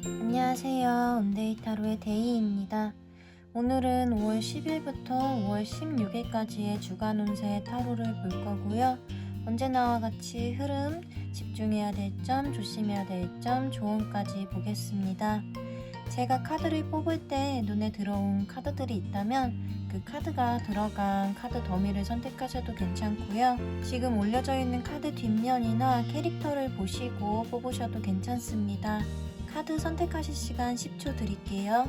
안녕하세요. 온데이타로의 데이입니다. 오늘은 5월 10일부터 5월 16일까지의 주간 운세 타로를 볼 거고요. 언제나와 같이 흐름, 집중해야 될 점, 조심해야 될 점, 조언까지 보겠습니다. 제가 카드를 뽑을 때 눈에 들어온 카드들이 있다면 그 카드가 들어간 카드 더미를 선택하셔도 괜찮고요. 지금 올려져 있는 카드 뒷면이나 캐릭터를 보시고 뽑으셔도 괜찮습니다. 카드 선택하실 시간 10초 드릴게요.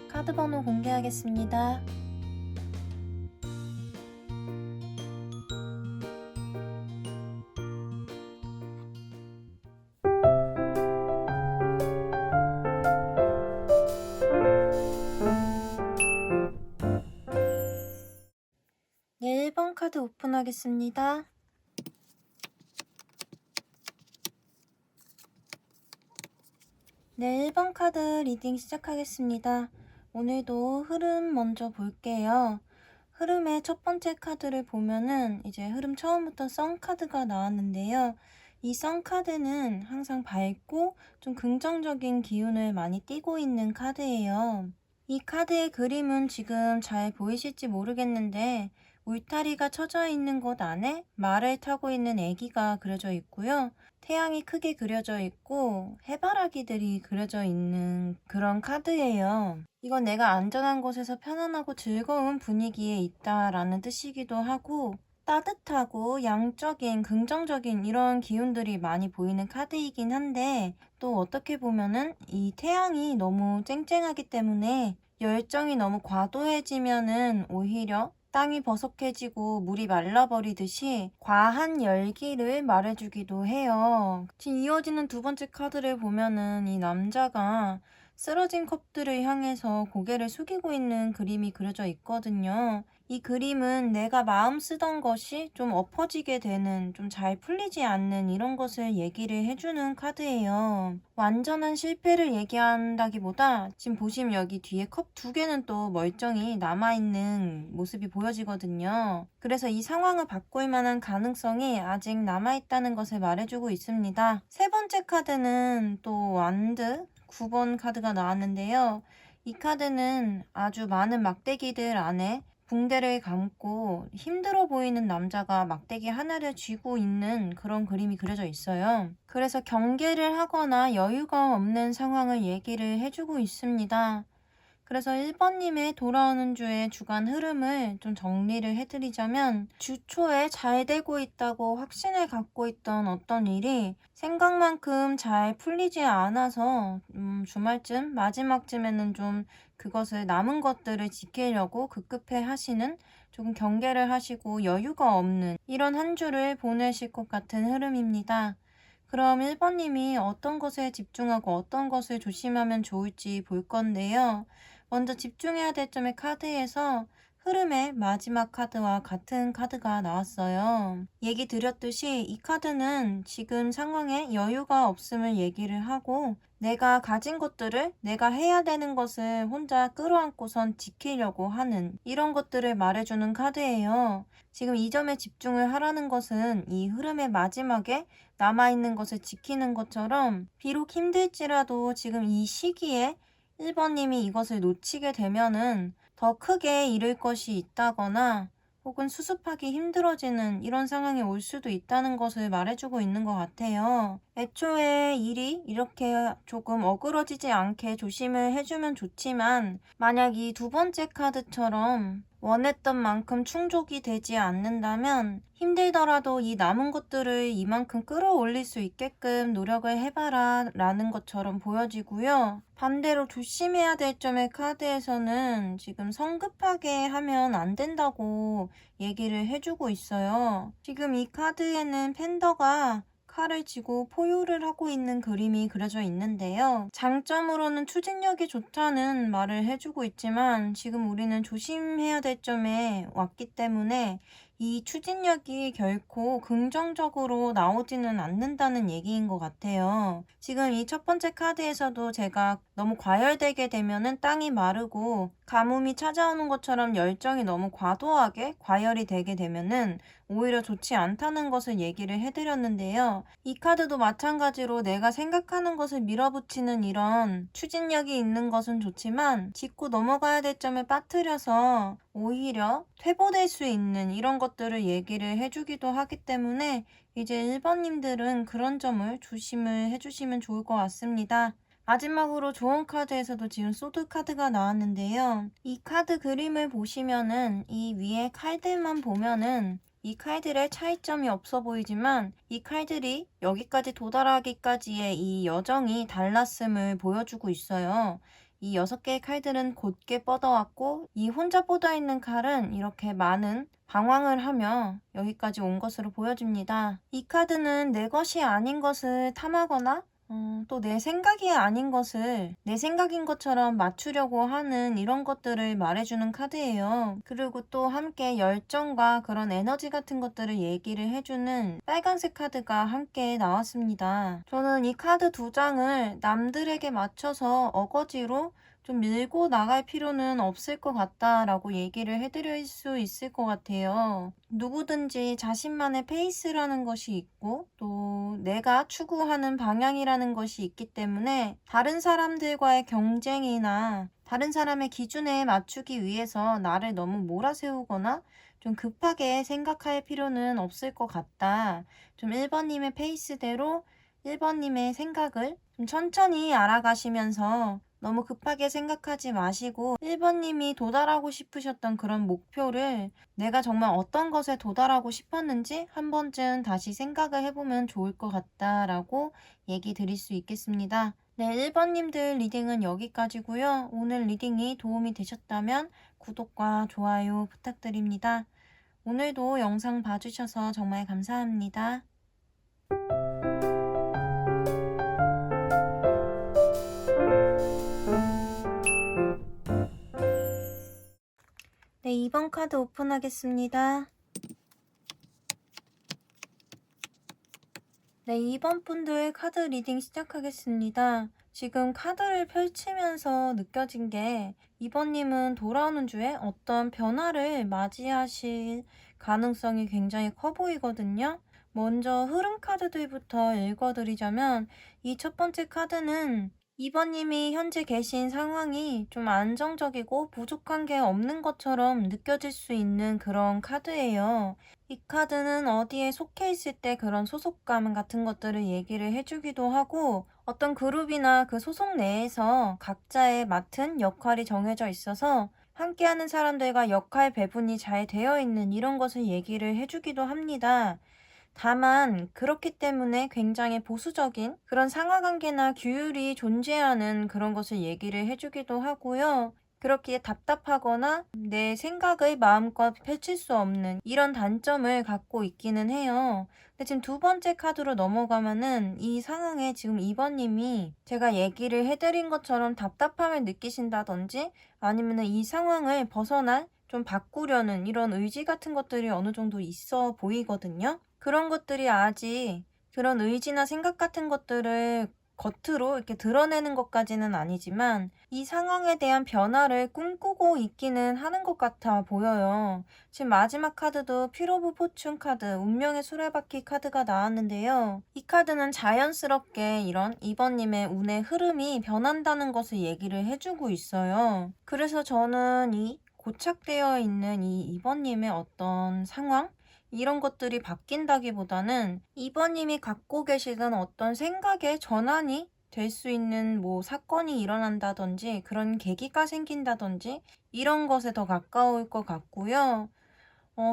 카드 번호 공개하겠습니다. 네, 1번 카드 오픈하겠습니다. 네, 1번 카드 리딩 시작하겠습니다. 오늘도 흐름 먼저 볼게요. 흐름의 첫 번째 카드를 보면은 이제 흐름 처음부터 선 카드가 나왔는데요. 이 선 카드는 항상 밝고 좀 긍정적인 기운을 많이 띠고 있는 카드예요. 이 카드의 그림은 지금 잘 보이실지 모르겠는데 울타리가 쳐져 있는 곳 안에 말을 타고 있는 아기가 그려져 있고요. 태양이 크게 그려져 있고 해바라기들이 그려져 있는 그런 카드예요. 이건 내가 안전한 곳에서 편안하고 즐거운 분위기에 있다라는 뜻이기도 하고 따뜻하고 양적인 긍정적인 이런 기운들이 많이 보이는 카드이긴 한데 또 어떻게 보면은 이 태양이 너무 쨍쨍하기 때문에 열정이 너무 과도해지면은 오히려 땅이 버석해지고 물이 말라버리듯이 과한 열기를 말해주기도 해요. 지금 이어지는 두 번째 카드를 보면은 이 남자가 쓰러진 컵들을 향해서 고개를 숙이고 있는 그림이 그려져 있거든요. 이 그림은 내가 마음 쓰던 것이 좀 엎어지게 되는, 좀 잘 풀리지 않는 이런 것을 얘기를 해주는 카드예요. 완전한 실패를 얘기한다기보다 지금 보시면 여기 뒤에 컵 두 개는 또 멀쩡히 남아있는 모습이 보여지거든요. 그래서 이 상황을 바꿀 만한 가능성이 아직 남아있다는 것을 말해주고 있습니다. 세 번째 카드는 또 완드 9번 카드가 나왔는데요. 이 카드는 아주 많은 막대기들 안에 붕대를 감고 힘들어 보이는 남자가 막대기 하나를 쥐고 있는 그런 그림이 그려져 있어요. 그래서 경계를 하거나 여유가 없는 상황을 얘기를 해주고 있습니다. 그래서 1번님의 돌아오는 주의 주간 흐름을 좀 정리를 해드리자면 주 초에 잘 되고 있다고 확신을 갖고 있던 어떤 일이 생각만큼 잘 풀리지 않아서 주말쯤 마지막쯤에는 좀 그것을 남은 것들을 지키려고 급급해 하시는, 조금 경계를 하시고 여유가 없는 이런 한 주를 보내실 것 같은 흐름입니다. 그럼 1번님이 어떤 것에 집중하고 어떤 것을 조심하면 좋을지 볼 건데요. 먼저 집중해야 될 점의 카드에서 흐름의 마지막 카드와 같은 카드가 나왔어요. 얘기 드렸듯이 이 카드는 지금 상황에 여유가 없음을 얘기를 하고 내가 가진 것들을, 내가 해야 되는 것을 혼자 끌어안고선 지키려고 하는 이런 것들을 말해주는 카드예요. 지금 이 점에 집중을 하라는 것은 이 흐름의 마지막에 남아있는 것을 지키는 것처럼 비록 힘들지라도 지금 이 시기에 1번님이 이것을 놓치게 되면은 더 크게 잃을 것이 있다거나 혹은 수습하기 힘들어지는 이런 상황이 올 수도 있다는 것을 말해주고 있는 것 같아요. 애초에 일이 이렇게 조금 어그러지지 않게 조심을 해주면 좋지만 만약 이 두 번째 카드처럼 원했던 만큼 충족이 되지 않는다면 힘들더라도 이 남은 것들을 이만큼 끌어올릴 수 있게끔 노력을 해봐라 라는 것처럼 보여지고요. 반대로 조심해야 될 점의 카드에서는 지금 성급하게 하면 안 된다고 얘기를 해주고 있어요. 지금 이 카드에는 팬더가 칼을 쥐고 포효를 하고 있는 그림이 그려져 있는데요. 장점으로는 추진력이 좋다는 말을 해주고 있지만 지금 우리는 조심해야 될 점에 왔기 때문에 이 추진력이 결코 긍정적으로 나오지는 않는다는 얘기인 것 같아요. 지금 이 첫 번째 카드에서도 제가 너무 과열되게 되면은 땅이 마르고 가뭄이 찾아오는 것처럼 열정이 너무 과도하게 과열이 되게 되면은 오히려 좋지 않다는 것을 얘기를 해드렸는데요. 이 카드도 마찬가지로 내가 생각하는 것을 밀어붙이는 이런 추진력이 있는 것은 좋지만 짚고 넘어가야 될 점을 빠뜨려서 오히려 퇴보될 수 있는 이런 것들을 얘기를 해주기도 하기 때문에 이제 1번님들은 그런 점을 조심을 해주시면 좋을 것 같습니다. 마지막으로 좋은 카드에서도 지금 소드 카드가 나왔는데요. 이 카드 그림을 보시면은 이 위에 칼들만 보면은 이 칼들의 차이점이 없어 보이지만 이 칼들이 여기까지 도달하기까지의 이 여정이 달랐음을 보여주고 있어요. 이 6개의 칼들은 곧게 뻗어왔고 이 혼자 뻗어있는 칼은 이렇게 많은 방황을 하며 여기까지 온 것으로 보여집니다. 이 카드는 내 것이 아닌 것을 탐하거나 또 내 생각이 아닌 것을 내 생각인 것처럼 맞추려고 하는 이런 것들을 말해주는 카드예요. 그리고 또 함께 열정과 그런 에너지 같은 것들을 얘기를 해주는 빨간색 카드가 함께 나왔습니다. 저는 이 카드 2장을 남들에게 맞춰서 어거지로 좀 밀고 나갈 필요는 없을 것 같다라고 얘기를 해드릴 수 있을 것 같아요. 누구든지 자신만의 페이스라는 것이 있고 또 내가 추구하는 방향이라는 것이 있기 때문에 다른 사람들과의 경쟁이나 다른 사람의 기준에 맞추기 위해서 나를 너무 몰아세우거나 좀 급하게 생각할 필요는 없을 것 같다. 좀 1번님의 페이스대로 1번님의 생각을 좀 천천히 알아가시면서 너무 급하게 생각하지 마시고 1번님이 도달하고 싶으셨던 그런 목표를 내가 정말 어떤 것에 도달하고 싶었는지 한 번쯤 다시 생각을 해보면 좋을 것 같다라고 얘기 드릴 수 있겠습니다. 네, 1번님들 리딩은 여기까지고요. 오늘 리딩이 도움이 되셨다면 구독과 좋아요 부탁드립니다. 오늘도 영상 봐주셔서 정말 감사합니다. 네, 2번 카드 오픈하겠습니다. 네, 2번 분들 카드 리딩 시작하겠습니다. 지금 카드를 펼치면서 느껴진 게 2번님은 돌아오는 주에 어떤 변화를 맞이하실 가능성이 굉장히 커 보이거든요. 먼저 흐름 카드들부터 읽어드리자면 이 첫 번째 카드는 2번님이 현재 계신 상황이 좀 안정적이고 부족한 게 없는 것처럼 느껴질 수 있는 그런 카드예요. 이 카드는 어디에 속해 있을 때 그런 소속감 같은 것들을 얘기를 해주기도 하고 어떤 그룹이나 그 소속 내에서 각자의 맡은 역할이 정해져 있어서 함께하는 사람들과 역할 배분이 잘 되어 있는 이런 것을 얘기를 해주기도 합니다. 다만 그렇기 때문에 굉장히 보수적인 그런 상하관계나 규율이 존재하는 그런 것을 얘기를 해주기도 하고요. 그렇게 답답하거나 내 생각을 마음껏 펼칠 수 없는 이런 단점을 갖고 있기는 해요. 근데 지금 두 번째 카드로 넘어가면은 이 상황에 지금 2번님이 제가 얘기를 해드린 것처럼 답답함을 느끼신다든지 아니면은 이 상황을 벗어나 좀 바꾸려는 이런 의지 같은 것들이 어느 정도 있어 보이거든요. 그런 것들이 아직 그런 의지나 생각 같은 것들을 겉으로 이렇게 드러내는 것까지는 아니지만 이 상황에 대한 변화를 꿈꾸고 있기는 하는 것 같아 보여요. 지금 마지막 카드도 퓨 오브 포춘 카드, 운명의 수레바퀴 카드가 나왔는데요. 이 카드는 자연스럽게 이런 2번님의 운의 흐름이 변한다는 것을 얘기를 해주고 있어요. 그래서 저는 이 고착되어 있는 이 2번님의 어떤 상황? 이런 것들이 바뀐다기보다는 2번님이 갖고 계시던 어떤 생각의 전환이 될 수 있는 뭐 사건이 일어난다든지 그런 계기가 생긴다든지 이런 것에 더 가까울 것 같고요.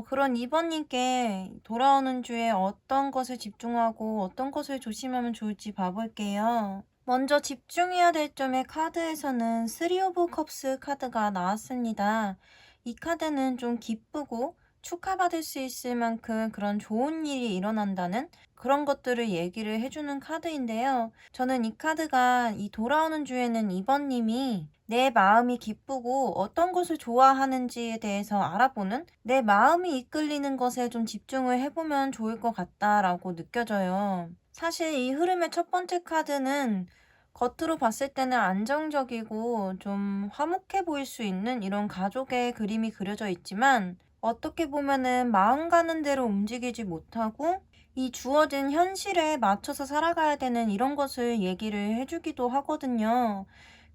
그런 2번님께 돌아오는 주에 어떤 것을 집중하고 어떤 것을 조심하면 좋을지 봐볼게요. 먼저 집중해야 될 점의 카드에서는 3 오브 컵스 카드가 나왔습니다. 이 카드는 좀 기쁘고 축하받을 수 있을 만큼 그런 좋은 일이 일어난다는 그런 것들을 얘기를 해주는 카드인데요. 저는 이 카드가 이 돌아오는 주에는 2번님이 내 마음이 기쁘고 어떤 것을 좋아하는지에 대해서 알아보는, 내 마음이 이끌리는 것에 좀 집중을 해보면 좋을 것 같다라고 느껴져요. 사실 이 흐름의 첫 번째 카드는 겉으로 봤을 때는 안정적이고 좀 화목해 보일 수 있는 이런 가족의 그림이 그려져 있지만, 어떻게 보면은 마음 가는 대로 움직이지 못하고 이 주어진 현실에 맞춰서 살아가야 되는 이런 것을 얘기를 해주기도 하거든요.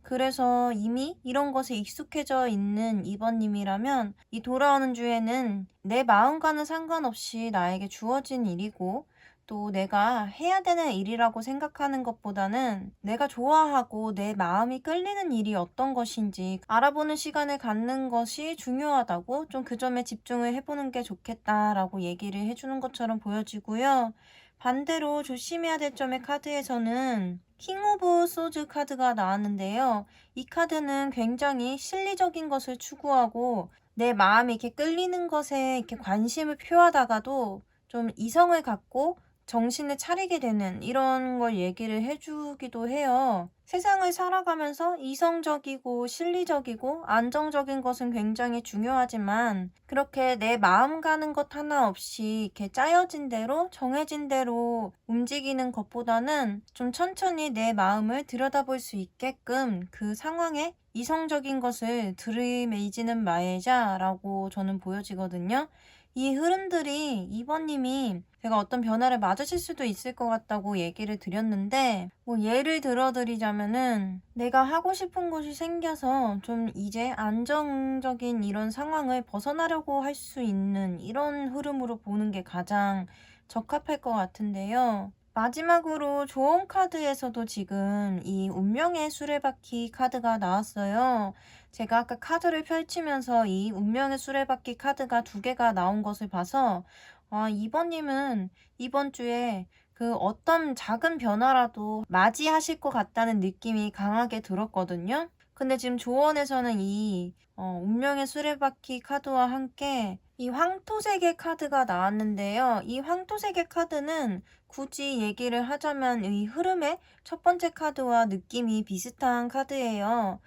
그래서 이미 이런 것에 익숙해져 있는 2번님이라면 이 돌아오는 주에는 내 마음과는 상관없이 나에게 주어진 일이고, 또 내가 해야 되는 일이라고 생각하는 것보다는 내가 좋아하고 내 마음이 끌리는 일이 어떤 것인지 알아보는 시간을 갖는 것이 중요하다고, 좀 그 점에 집중을 해보는 게 좋겠다라고 얘기를 해주는 것처럼 보여지고요. 반대로 조심해야 될 점의 카드에서는 킹 오브 소즈 카드가 나왔는데요. 이 카드는 굉장히 실리적인 것을 추구하고 내 마음이 이렇게 끌리는 것에 이렇게 관심을 표하다가도 좀 이성을 갖고 정신을 차리게 되는 이런 걸 얘기를 해주기도 해요. 세상을 살아가면서 이성적이고 실리적이고 안정적인 것은 굉장히 중요하지만, 그렇게 내 마음 가는 것 하나 없이 이렇게 짜여진 대로 정해진 대로 움직이는 것보다는 좀 천천히 내 마음을 들여다볼 수 있게끔 그 상황에 이성적인 것을 들이매지는 말자라고 저는 보여지거든요. 이 흐름들이 2번님이 제가 어떤 변화를 맞으실 수도 있을 것 같다고 얘기를 드렸는데, 뭐 예를 들어 드리자면은 내가 하고 싶은 것이 생겨서 좀 이제 안정적인 이런 상황을 벗어나려고 할 수 있는 이런 흐름으로 보는 게 가장 적합할 것 같은데요. 마지막으로 조언 카드에서도 지금 이 운명의 수레바퀴 카드가 나왔어요. 제가 아까 카드를 펼치면서 이 운명의 수레바퀴 카드가 두 개가 나온 것을 봐서, 아, 2번님은 이번 주에 그 어떤 작은 변화라도 맞이하실 것 같다는 느낌이 강하게 들었거든요. 근데 지금 조언에서는 이 운명의 수레바퀴 카드와 함께 이 황토색의 카드가 나왔는데요. 이 황토색의 카드는 굳이 얘기를 하자면 이 흐름의 첫 번째 카드와 느낌이 비슷한 카드예요.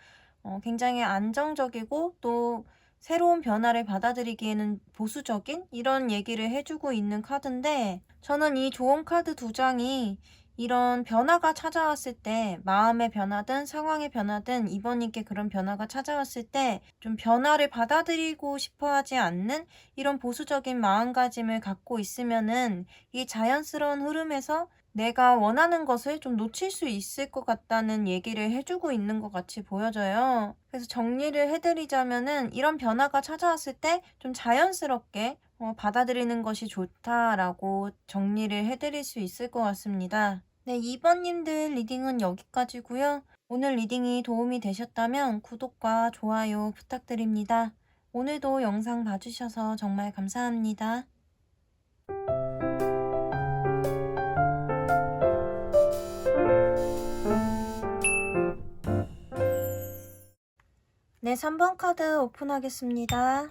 굉장히 안정적이고 또 새로운 변화를 받아들이기에는 보수적인 이런 얘기를 해주고 있는 카드인데, 저는 이 조언 카드 두 장이 이런 변화가 찾아왔을 때, 마음의 변화든 상황의 변화든 이번님께 그런 변화가 찾아왔을 때 좀 변화를 받아들이고 싶어 하지 않는 이런 보수적인 마음가짐을 갖고 있으면은 이 자연스러운 흐름에서 내가 원하는 것을 좀 놓칠 수 있을 것 같다는 얘기를 해주고 있는 것 같이 보여져요. 그래서 정리를 해드리자면은 이런 변화가 찾아왔을 때 좀 자연스럽게 받아들이는 것이 좋다라고 정리를 해드릴 수 있을 것 같습니다. 네, 2번님들 리딩은 여기까지고요. 오늘 리딩이 도움이 되셨다면 구독과 좋아요 부탁드립니다. 오늘도 영상 봐주셔서 정말 감사합니다. 네, 3번 카드 오픈하겠습니다.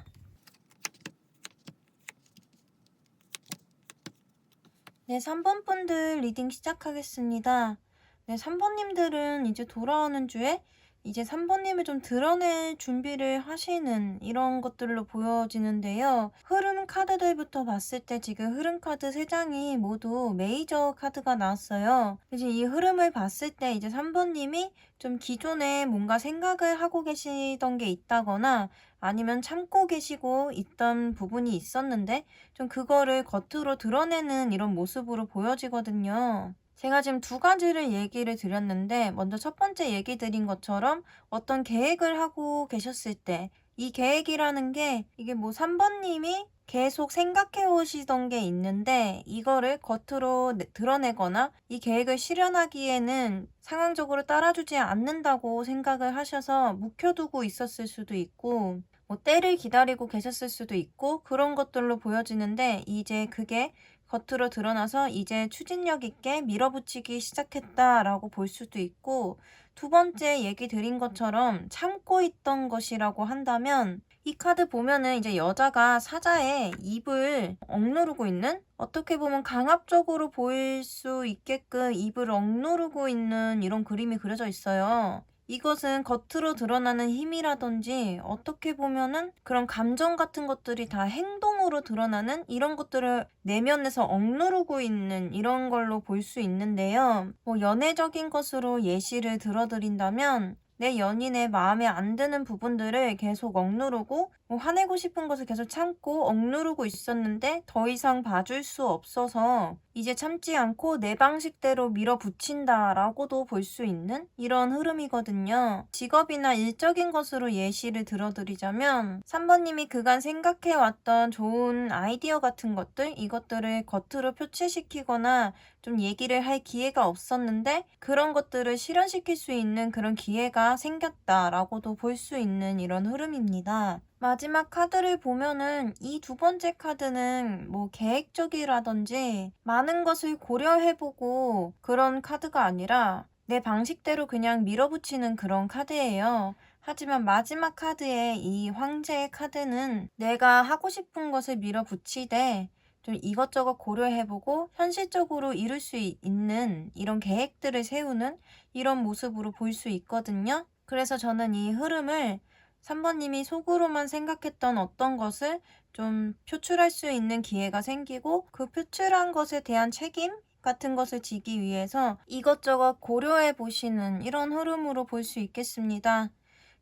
네, 3번 분들 리딩 시작하겠습니다. 네, 3번님들은 이제 돌아오는 주에 이제 3번님을 좀 드러낼 준비를 하시는 이런 것들로 보여지는데요. 흐름 카드들부터 봤을 때 지금 흐름 카드 3장이 모두 메이저 카드가 나왔어요. 이제 이 흐름을 봤을 때 이제 3번님이 좀 기존에 뭔가 생각을 하고 계시던 게 있다거나 아니면 참고 계시고 있던 부분이 있었는데 좀 그거를 겉으로 드러내는 이런 모습으로 보여지거든요. 제가 지금 두 가지를 얘기를 드렸는데, 먼저 첫 번째 얘기 드린 것처럼 어떤 계획을 하고 계셨을 때 이 계획이라는 게 이게 뭐 3번님이 계속 생각해 오시던 게 있는데 이거를 겉으로 드러내거나 이 계획을 실현하기에는 상황적으로 따라주지 않는다고 생각을 하셔서 묵혀두고 있었을 수도 있고, 뭐 때를 기다리고 계셨을 수도 있고 그런 것들로 보여지는데, 이제 그게 겉으로 드러나서 이제 추진력 있게 밀어붙이기 시작했다라고 볼 수도 있고, 두 번째 얘기 드린 것처럼 참고 있던 것이라고 한다면 이 카드 보면은 이제 여자가 사자의 입을 억누르고 있는, 어떻게 보면 강압적으로 보일 수 있게끔 입을 억누르고 있는 이런 그림이 그려져 있어요. 이것은 겉으로 드러나는 힘이라든지 어떻게 보면은 그런 감정 같은 것들이 다 행동으로 드러나는 이런 것들을 내면에서 억누르고 있는 이런 걸로 볼 수 있는데요. 뭐 연애적인 것으로 예시를 들어드린다면 내 연인의 마음에 안 드는 부분들을 계속 억누르고 뭐 화내고 싶은 것을 계속 참고 억누르고 있었는데 더 이상 봐줄 수 없어서 이제 참지 않고 내 방식대로 밀어붙인다라고도 볼 수 있는 이런 흐름이거든요. 직업이나 일적인 것으로 예시를 들어드리자면 3번님이 그간 생각해왔던 좋은 아이디어 같은 것들 이것들을 겉으로 표출시키거나 좀 얘기를 할 기회가 없었는데 그런 것들을 실현시킬 수 있는 그런 기회가 생겼다라고도 볼 수 있는 이런 흐름입니다. 마지막 카드를 보면은 이 두 번째 카드는 뭐 계획적이라든지 많은 것을 고려해보고 그런 카드가 아니라 내 방식대로 그냥 밀어붙이는 그런 카드예요. 하지만 마지막 카드의 이 황제의 카드는 내가 하고 싶은 것을 밀어붙이되 좀 이것저것 고려해보고 현실적으로 이룰 수 있는 이런 계획들을 세우는 이런 모습으로 볼 수 있거든요. 그래서 저는 이 흐름을 3번님이 속으로만 생각했던 어떤 것을 좀 표출할 수 있는 기회가 생기고 그 표출한 것에 대한 책임 같은 것을 지기 위해서 이것저것 고려해 보시는 이런 흐름으로 볼 수 있겠습니다.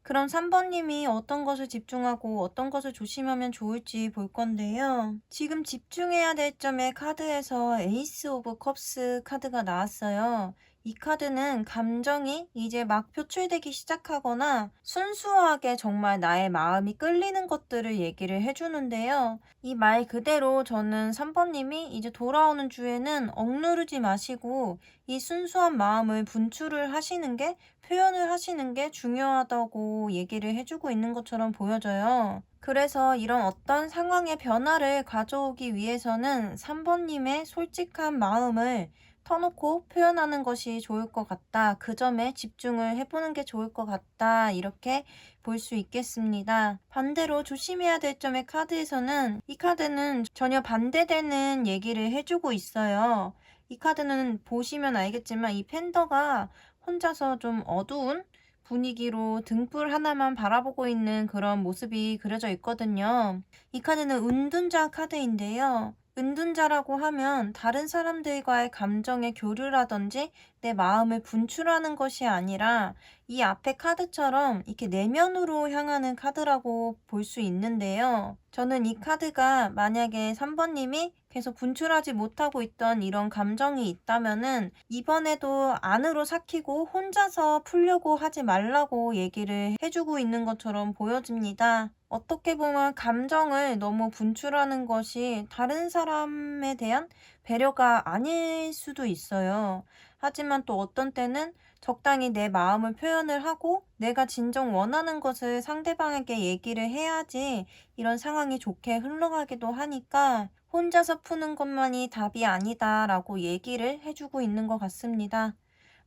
그럼 3번님이 어떤 것을 집중하고 어떤 것을 조심하면 좋을지 볼 건데요. 지금 집중해야 될 점의 카드에서 에이스 오브 컵스 카드가 나왔어요. 이 카드는 감정이 이제 막 표출되기 시작하거나 순수하게 정말 나의 마음이 끌리는 것들을 얘기를 해주는데요. 이 말 그대로 저는 3번님이 이제 돌아오는 주에는 억누르지 마시고 이 순수한 마음을 분출을 하시는 게 표현을 하시는 게 중요하다고 얘기를 해주고 있는 것처럼 보여져요. 그래서 이런 어떤 상황의 변화를 가져오기 위해서는 3번님의 솔직한 마음을 터놓고 표현하는 것이 좋을 것 같다. 그 점에 집중을 해보는 게 좋을 것 같다. 이렇게 볼 수 있겠습니다. 반대로 조심해야 될 점의 카드에서는 이 카드는 전혀 반대되는 얘기를 해주고 있어요. 이 카드는 보시면 알겠지만 이 팬더가 혼자서 좀 어두운 분위기로 등불 하나만 바라보고 있는 그런 모습이 그려져 있거든요. 이 카드는 은둔자 카드인데요. 은둔자라고 하면 다른 사람들과의 감정의 교류라든지 내 마음을 분출하는 것이 아니라 이 앞에 카드처럼 이렇게 내면으로 향하는 카드라고 볼 수 있는데요. 저는 이 카드가 만약에 3번님이 계속 분출하지 못하고 있던 이런 감정이 있다면은 이번에도 안으로 삭히고 혼자서 풀려고 하지 말라고 얘기를 해주고 있는 것처럼 보여집니다. 어떻게 보면 감정을 너무 분출하는 것이 다른 사람에 대한 배려가 아닐 수도 있어요. 하지만 또 어떤 때는 적당히 내 마음을 표현을 하고 내가 진정 원하는 것을 상대방에게 얘기를 해야지 이런 상황이 좋게 흘러가기도 하니까 혼자서 푸는 것만이 답이 아니다라고 얘기를 해주고 있는 것 같습니다.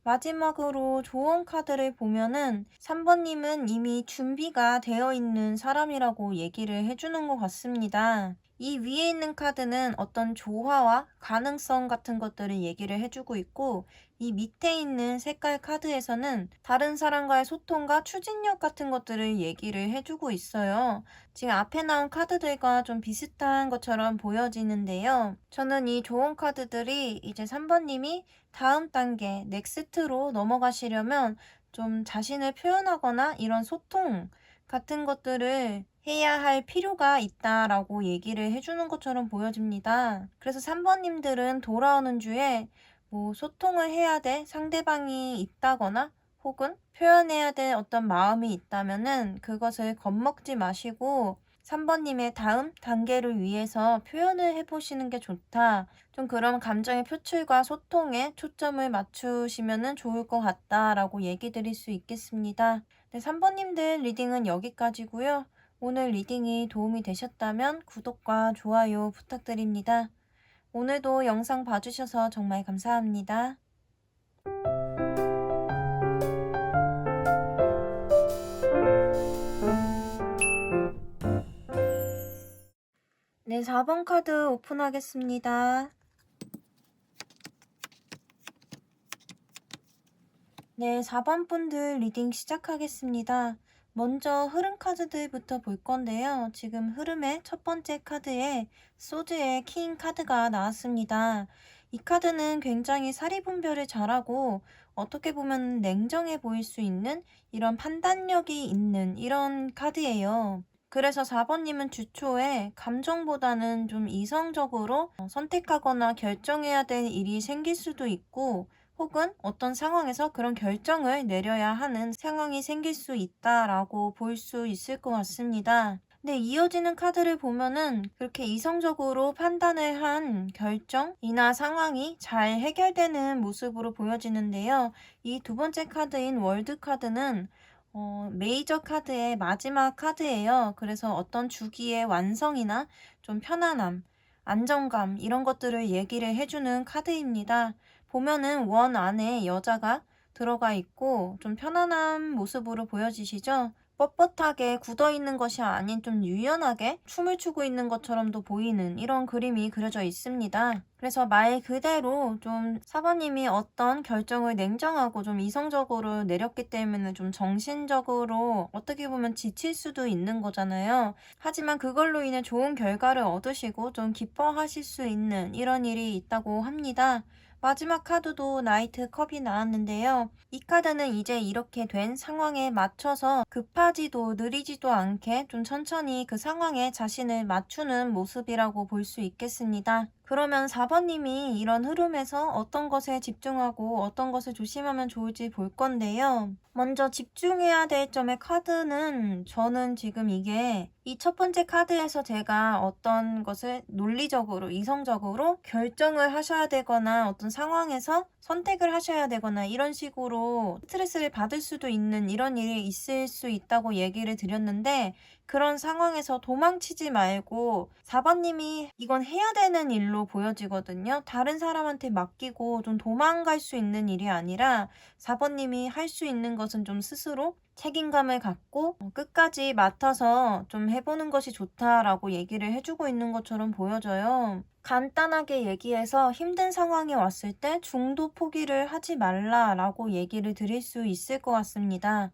마지막으로 조언 카드를 보면은 3번님은 이미 준비가 되어 있는 사람이라고 얘기를 해주는 것 같습니다. 이 위에 있는 카드는 어떤 조화와 가능성 같은 것들을 얘기를 해주고 있고 이 밑에 있는 색깔 카드에서는 다른 사람과의 소통과 추진력 같은 것들을 얘기를 해주고 있어요. 지금 앞에 나온 카드들과 좀 비슷한 것처럼 보여지는데요. 저는 이 조언 카드들이 이제 3번님이 다음 단계, 넥스트로 넘어가시려면 좀 자신을 표현하거나 이런 소통 같은 것들을 해야 할 필요가 있다라고 얘기를 해주는 것처럼 보여집니다. 그래서 3번님들은 돌아오는 주에 뭐 소통을 해야 될 상대방이 있다거나 혹은 표현해야 될 어떤 마음이 있다면은 그것을 겁먹지 마시고 3번님의 다음 단계를 위해서 표현을 해보시는 게 좋다. 좀 그런 감정의 표출과 소통에 초점을 맞추시면 좋을 것 같다라고 얘기 드릴 수 있겠습니다. 네, 3번님들 리딩은 여기까지고요. 오늘 리딩이 도움이 되셨다면 구독과 좋아요 부탁드립니다. 오늘도 영상 봐주셔서 정말 감사합니다. 네, 4번 카드 오픈하겠습니다. 네, 4번 분들 리딩 시작하겠습니다. 먼저 흐름 카드들부터 볼 건데요. 지금 흐름의 첫 번째 카드에 소드의 킹 카드가 나왔습니다. 이 카드는 굉장히 사리분별을 잘하고 어떻게 보면 냉정해 보일 수 있는 이런 판단력이 있는 이런 카드예요. 그래서 4번님은 주초에 감정보다는 좀 이성적으로 선택하거나 결정해야 될 일이 생길 수도 있고 혹은 어떤 상황에서 그런 결정을 내려야 하는 상황이 생길 수 있다라고 볼 수 있을 것 같습니다. 네, 이어지는 카드를 보면은 그렇게 이성적으로 판단을 한 결정이나 상황이 잘 해결되는 모습으로 보여지는데요. 이 두 번째 카드인 월드 카드는 메이저 카드의 마지막 카드예요. 그래서 어떤 주기의 완성이나 좀 편안함, 안정감 이런 것들을 얘기를 해주는 카드입니다. 보면은 원 안에 여자가 들어가 있고 좀 편안한 모습으로 보여지시죠? 뻣뻣하게 굳어 있는 것이 아닌 좀 유연하게 춤을 추고 있는 것처럼도 보이는 이런 그림이 그려져 있습니다. 그래서 말 그대로 좀 사번님이 어떤 결정을 냉정하고 좀 이성적으로 내렸기 때문에 좀 정신적으로 어떻게 보면 지칠 수도 있는 거잖아요. 하지만 그걸로 인해 좋은 결과를 얻으시고 좀 기뻐하실 수 있는 이런 일이 있다고 합니다. 마지막 카드도 나이트 컵이 나왔는데요. 이 카드는 이제 이렇게 된 상황에 맞춰서 급하지도 느리지도 않게 좀 천천히 그 상황에 자신을 맞추는 모습이라고 볼 수 있겠습니다. 그러면 4번님이 이런 흐름에서 어떤 것에 집중하고 어떤 것을 조심하면 좋을지 볼 건데요. 먼저 집중해야 될 점의 카드는 저는 지금 이게 이 첫 번째 카드에서 제가 어떤 것을 논리적으로, 이성적으로 결정을 하셔야 되거나 어떤 상황에서 선택을 하셔야 되거나 이런 식으로 스트레스를 받을 수도 있는 이런 일이 있을 수 있다고 얘기를 드렸는데 그런 상황에서 도망치지 말고 4번님이 이건 해야 되는 일로 보여지거든요. 다른 사람한테 맡기고 좀 도망갈 수 있는 일이 아니라 4번님이 할 수 있는 것은 좀 스스로 책임감을 갖고 끝까지 맡아서 좀 해보는 것이 좋다라고 얘기를 해주고 있는 것처럼 보여져요. 간단하게 얘기해서 힘든 상황이 왔을 때 중도 포기를 하지 말라라고 얘기를 드릴 수 있을 것 같습니다.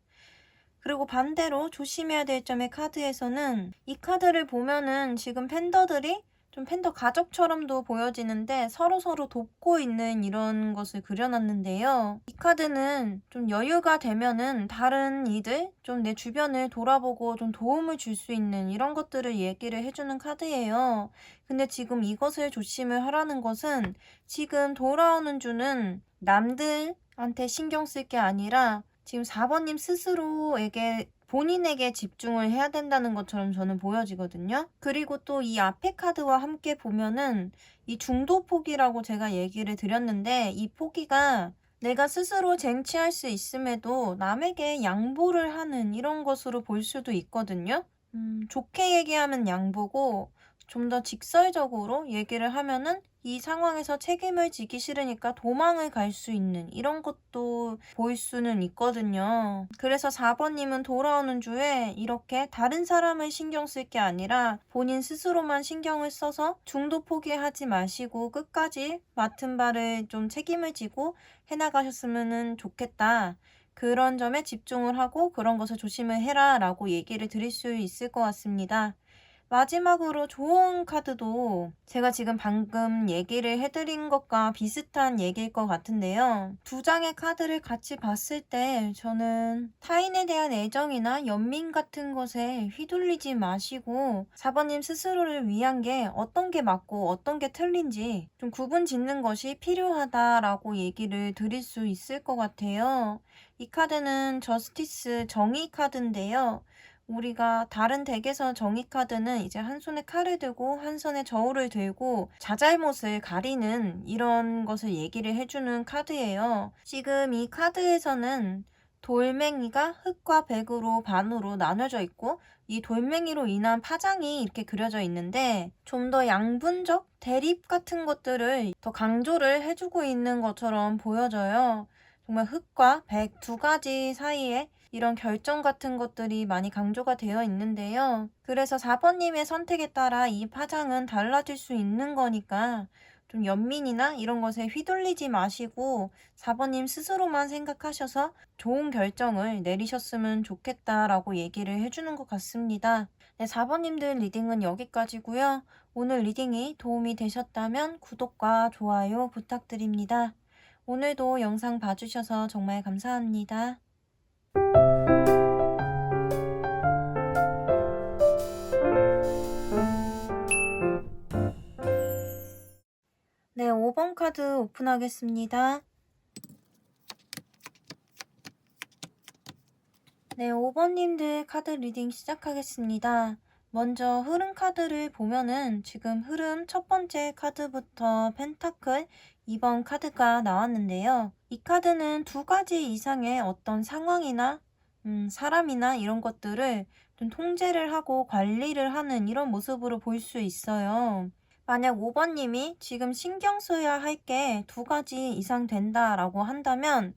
그리고 반대로 조심해야 될 점의 카드에서는 이 카드를 보면은 지금 팬더들이 좀 팬더 가족처럼도 보여지는데 서로서로 돕고 있는 이런 것을 그려놨는데요. 이 카드는 좀 여유가 되면은 다른 이들, 좀 내 주변을 돌아보고 좀 도움을 줄 수 있는 이런 것들을 얘기를 해주는 카드예요. 근데 지금 이것을 조심을 하라는 것은 지금 돌아오는 주는 남들한테 신경 쓸 게 아니라 지금 4번님 스스로에게 본인에게 집중을 해야 된다는 것처럼 저는 보여지거든요. 그리고 또 이 앞에 카드와 함께 보면은 이 중도 포기라고 제가 얘기를 드렸는데 이 포기가 내가 스스로 쟁취할 수 있음에도 남에게 양보를 하는 이런 것으로 볼 수도 있거든요. 좋게 얘기하면 양보고 좀 더 직설적으로 얘기를 하면은 이 상황에서 책임을 지기 싫으니까 도망을 갈 수 있는 이런 것도 보일 수는 있거든요. 그래서 4번님은 돌아오는 주에 이렇게 다른 사람을 신경 쓸 게 아니라 본인 스스로만 신경을 써서 중도 포기하지 마시고 끝까지 맡은 바를 좀 책임을 지고 해나가셨으면 좋겠다. 그런 점에 집중을 하고 그런 것을 조심을 해라 라고 얘기를 드릴 수 있을 것 같습니다. 마지막으로 좋은 카드도 제가 지금 방금 얘기를 해드린 것과 비슷한 얘기일 것 같은데요. 두 장의 카드를 같이 봤을 때 저는 타인에 대한 애정이나 연민 같은 것에 휘둘리지 마시고 4번님 스스로를 위한 게 어떤 게 맞고 어떤 게 틀린지 좀 구분 짓는 것이 필요하다라고 얘기를 드릴 수 있을 것 같아요. 이 카드는 저스티스 정의 카드인데요. 우리가 다른 덱에서 정의 카드는 이제 한 손에 칼을 들고 한 손에 저울을 들고 자잘못을 가리는 이런 것을 얘기를 해주는 카드예요. 지금 이 카드에서는 돌멩이가 흙과 백으로 반으로 나눠져 있고 이 돌멩이로 인한 파장이 이렇게 그려져 있는데 좀 더 양분적 대립 같은 것들을 더 강조를 해주고 있는 것처럼 보여져요. 정말 흙과 백 두 가지 사이에 이런 결정 같은 것들이 많이 강조가 되어 있는데요. 그래서 4번님의 선택에 따라 이 파장은 달라질 수 있는 거니까 좀 연민이나 이런 것에 휘둘리지 마시고 4번님 스스로만 생각하셔서 좋은 결정을 내리셨으면 좋겠다라고 얘기를 해주는 것 같습니다. 네, 4번님들 리딩은 여기까지고요. 오늘 리딩이 도움이 되셨다면 구독과 좋아요 부탁드립니다. 오늘도 영상 봐주셔서 정말 감사합니다. 네, 5번 카드 오픈하겠습니다. 네, 5번님들 카드 리딩 시작하겠습니다. 먼저 흐름 카드를 보면은 지금 흐름 첫 번째 카드부터 펜타클 2번 카드가 나왔는데요. 이 카드는 두 가지 이상의 어떤 상황이나 사람이나 이런 것들을 좀 통제를 하고 관리를 하는 이런 모습으로 볼 수 있어요. 만약 5번님이 지금 신경 써야 할 게 두 가지 이상 된다라고 한다면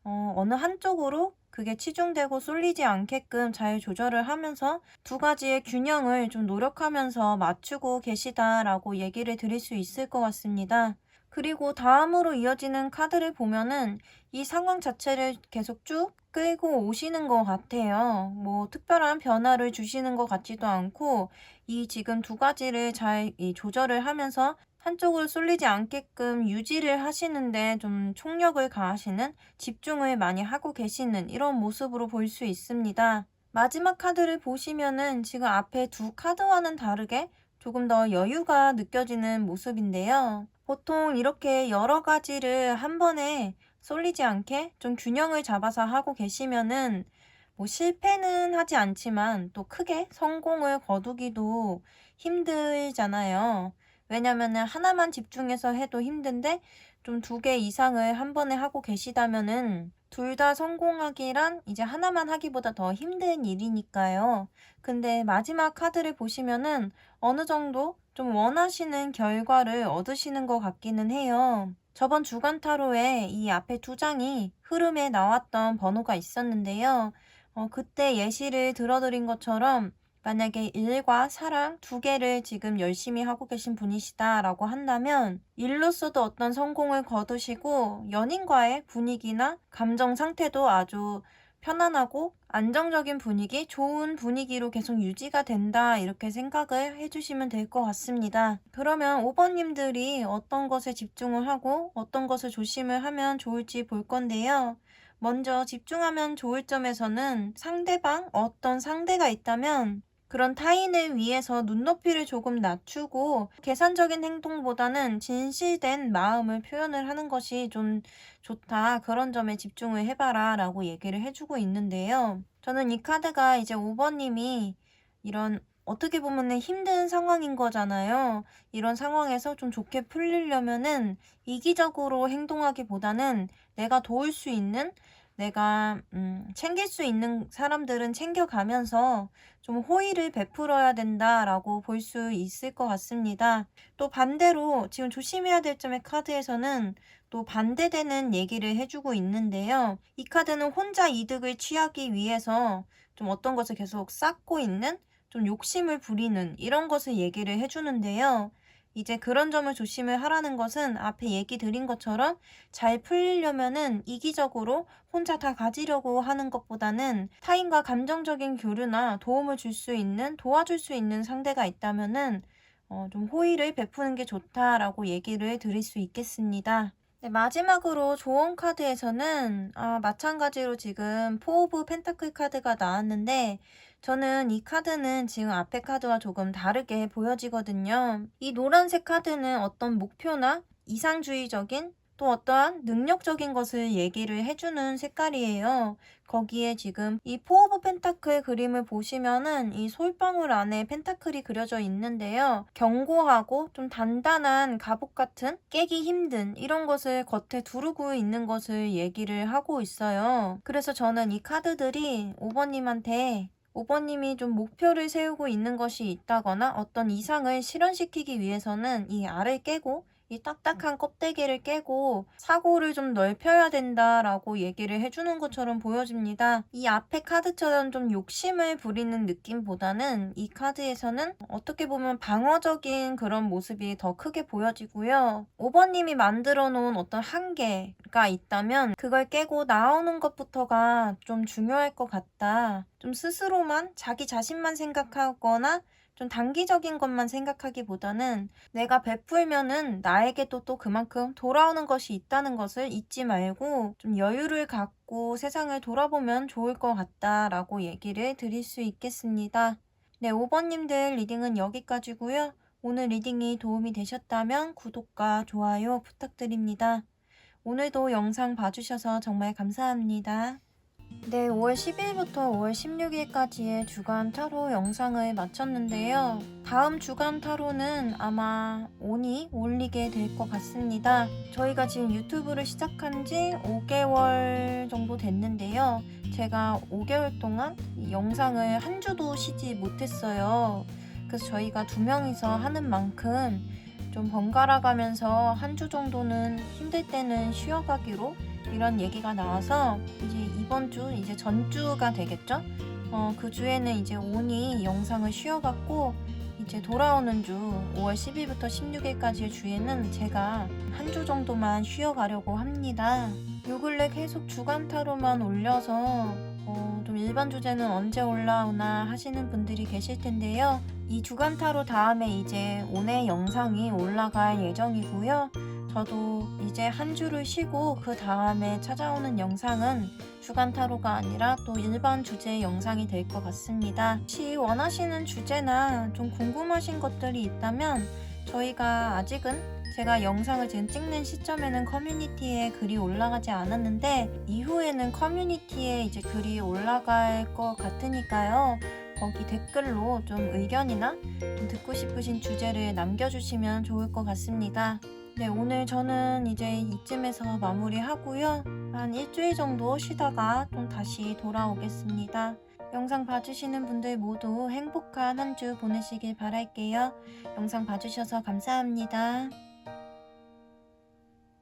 어느 한쪽으로 그게 치중되고 쏠리지 않게끔 잘 조절을 하면서 두 가지의 균형을 좀 노력하면서 맞추고 계시다라고 얘기를 드릴 수 있을 것 같습니다. 그리고 다음으로 이어지는 카드를 보면은 이 상황 자체를 계속 쭉 끌고 오시는 것 같아요. 뭐 특별한 변화를 주시는 것 같지도 않고 이 지금 두 가지를 잘 조절을 하면서 한쪽으로 쏠리지 않게끔 유지를 하시는데 좀 총력을 가하시는, 집중을 많이 하고 계시는 이런 모습으로 볼 수 있습니다. 마지막 카드를 보시면은 지금 앞에 두 카드와는 다르게 조금 더 여유가 느껴지는 모습인데요. 보통 이렇게 여러 가지를 한 번에 쏠리지 않게 좀 균형을 잡아서 하고 계시면은 뭐 실패는 하지 않지만 또 크게 성공을 거두기도 힘들잖아요. 왜냐면은 하나만 집중해서 해도 힘든데 좀 두 개 이상을 한 번에 하고 계시다면은 둘 다 성공하기란 이제 하나만 하기보다 더 힘든 일이니까요. 근데 마지막 카드를 보시면은 어느 정도 좀 원하시는 결과를 얻으시는 것 같기는 해요. 저번 주간 타로에 이 앞에 두 장이 흐름에 나왔던 번호가 있었는데요. 그때 예시를 들어드린 것처럼 만약에 일과 사랑 두 개를 지금 열심히 하고 계신 분이시다라고 한다면 일로서도 어떤 성공을 거두시고 연인과의 분위기나 감정 상태도 아주 편안하고 안정적인 분위기, 좋은 분위기로 계속 유지가 된다 이렇게 생각을 해주시면 될 것 같습니다. 그러면 5번님들이 어떤 것에 집중을 하고 어떤 것을 조심을 하면 좋을지 볼 건데요. 먼저 집중하면 좋을 점에서는 상대방, 어떤 상대가 있다면 그런 타인을 위해서 눈높이를 조금 낮추고 계산적인 행동보다는 진실된 마음을 표현을 하는 것이 좀 좋다. 그런 점에 집중을 해봐라 라고 얘기를 해주고 있는데요. 저는 이 카드가 이제 5번님이 이런 어떻게 보면은 힘든 상황인 거잖아요. 이런 상황에서 좀 좋게 풀리려면은 이기적으로 행동하기보다는 내가 도울 수 있는, 내가 챙길 수 있는 사람들은 챙겨가면서 좀 호의를 베풀어야 된다라고 볼 수 있을 것 같습니다. 또 반대로 지금 조심해야 될 점의 카드에서는 또 반대되는 얘기를 해주고 있는데요. 이 카드는 혼자 이득을 취하기 위해서 좀 어떤 것을 계속 쌓고 있는, 좀 욕심을 부리는 이런 것을 얘기를 해주는데요. 이제 그런 점을 조심을 하라는 것은 앞에 얘기 드린 것처럼 잘 풀리려면은 이기적으로 혼자 다 가지려고 하는 것보다는 타인과 감정적인 교류나 도움을 줄 수 있는, 도와줄 수 있는 상대가 있다면은 좀 호의를 베푸는 게 좋다라고 얘기를 드릴 수 있겠습니다. 네, 마지막으로 조언 카드에서는 마찬가지로 지금 포 오브 펜타클 카드가 나왔는데 저는 이 카드는 지금 앞에 카드와 조금 다르게 보여지거든요. 이 노란색 카드는 어떤 목표나 이상주의적인 또 어떠한 능력적인 것을 얘기를 해주는 색깔이에요. 거기에 지금 이 포 오브 펜타클 그림을 보시면은 이 솔방울 안에 펜타클이 그려져 있는데요. 견고하고 좀 단단한 갑옷 같은 깨기 힘든 이런 것을 겉에 두르고 있는 것을 얘기를 하고 있어요. 그래서 저는 이 카드들이 5번님한테 5번님이 좀 목표를 세우고 있는 것이 있다거나 어떤 이상을 실현시키기 위해서는 이 알을 깨고 이 딱딱한 껍데기를 깨고 사고를 좀 넓혀야 된다라고 얘기를 해주는 것처럼 보여집니다. 이 앞에 카드처럼 좀 욕심을 부리는 느낌보다는 이 카드에서는 어떻게 보면 방어적인 그런 모습이 더 크게 보여지고요. 5번님이 만들어 놓은 어떤 한계가 있다면 그걸 깨고 나오는 것부터가 좀 중요할 것 같다. 좀 스스로만 자기 자신만 생각하거나 좀 단기적인 것만 생각하기보다는 내가 베풀면은 나에게도 또 그만큼 돌아오는 것이 있다는 것을 잊지 말고 좀 여유를 갖고 세상을 돌아보면 좋을 것 같다라고 얘기를 드릴 수 있겠습니다. 네, 5번님들 리딩은 여기까지고요. 오늘 리딩이 도움이 되셨다면 구독과 좋아요 부탁드립니다. 오늘도 영상 봐주셔서 정말 감사합니다. 네, 5월 10일부터 5월 16일까지의 주간 타로 영상을 마쳤는데요. 다음 주간 타로는 아마 온이 올리게 될 것 같습니다. 저희가 지금 유튜브를 시작한 지 5개월 정도 됐는데요. 제가 5개월 동안 이 영상을 한 주도 쉬지 못했어요. 그래서 저희가 2명이서 하는 만큼 좀 번갈아 가면서 한 주 정도는 힘들 때는 쉬어가기로 이런 얘기가 나와서 이제 이번 주 이제 전주가 되겠죠? 그 주에는 이제 온이 영상을 쉬어갖고 이제 돌아오는 주 5월 10일부터 16일까지의 주에는 제가 한 주 정도만 쉬어가려고 합니다. 요 근래 계속 주간 타로만 올려서 좀 일반 주제는 언제 올라오나 하시는 분들이 계실 텐데요. 이 주간 타로 다음에 이제 온의 영상이 올라갈 예정이고요. 저도 이제 한 주를 쉬고 그 다음에 찾아오는 영상은 주간 타로가 아니라 또 일반 주제의 영상이 될 것 같습니다. 혹시 원하시는 주제나 좀 궁금하신 것들이 있다면 저희가 아직은 제가 영상을 지금 찍는 시점에는 커뮤니티에 글이 올라가지 않았는데 이후에는 커뮤니티에 이제 글이 올라갈 것 같으니까요. 거기 댓글로 좀 의견이나 좀 듣고 싶으신 주제를 남겨주시면 좋을 것 같습니다. 네, 오늘 저는 이제 이쯤에서 마무리하고요. 한 일주일 정도 쉬다가 좀 다시 돌아오겠습니다. 영상 봐주시는 분들 모두 행복한 한 주 보내시길 바랄게요. 영상 봐주셔서 감사합니다.